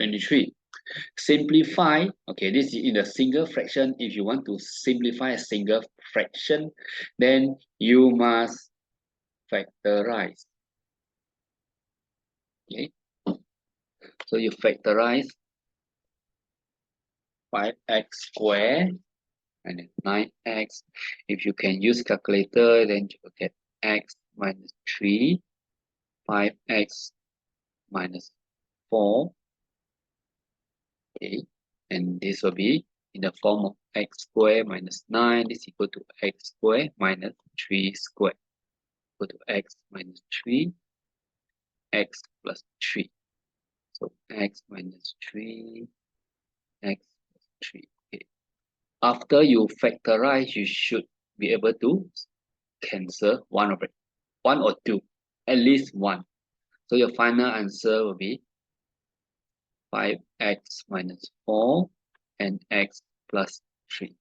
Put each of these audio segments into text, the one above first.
23. Simplify, okay, this is in a single fraction. If you want to simplify a single fraction, then you must factorize. Okay, so you factorize 5x squared and then 9x. If you can use calculator, then you will get x minus 3, 5x minus 4. Okay, and this will be in the form of x squared minus 9 is equal to x squared minus 3 squared equal to x minus 3, x plus 3. So x minus 3, x plus 3. Okay. After you factorize, you should be able to cancel one of it, one or two, at least one. So your final answer will be 5x minus 4 and x plus 3.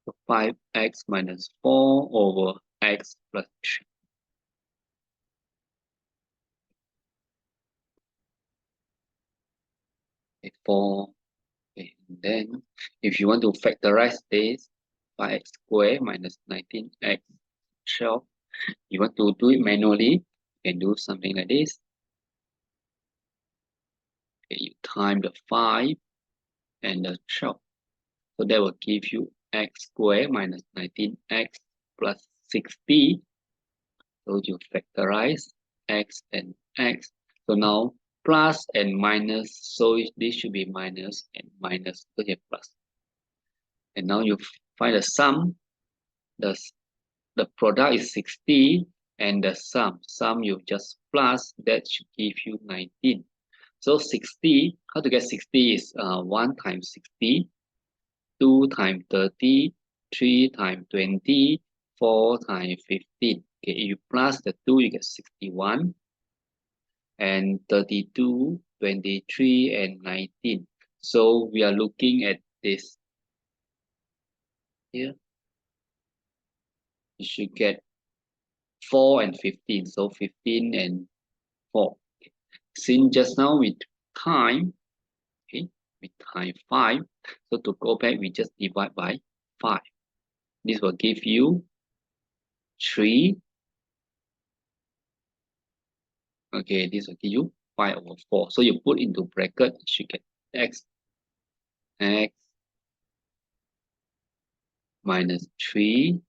So 5x minus 4 over x plus 3. Okay, 4. Okay, and then if you want to factorize this, 5x squared minus 19x 12. You want to do it manually, you can do something like this. Okay, you time the 5 and the 12. So that will give you x squared minus 19x plus 60. So you factorize x and x. So now plus and minus. So this should be minus and minus. So you have plus. And now you find the sum. The product is 60 and the sum you just plus, that should give you 19. So 60, how to get 60 is 1 times 60, 2 times 30, 3 times 20, 4 times 15. Okay, if you plus the 2, you get 61, and 32, 23, and 19. So we are looking at this here. You should get 4 and 15. So 15 and 4. Okay. Since just now we time, okay, we time 5. So to go back, we just divide by 5. This will give you 3. Okay, this will give you 5 over 4. So you put into bracket, you should get x minus 3,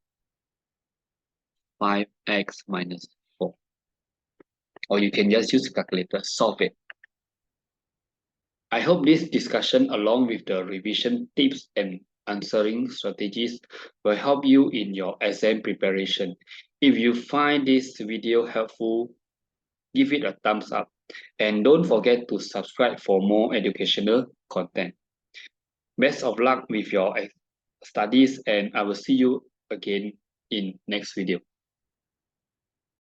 5x minus 4. Or you can just use calculator, solve it. I hope this discussion, along with the revision tips and answering strategies, will help you in your exam preparation. If you find this video helpful, give it a thumbs up. And don't forget to subscribe for more educational content. Best of luck with your studies, and I will see you again in next video.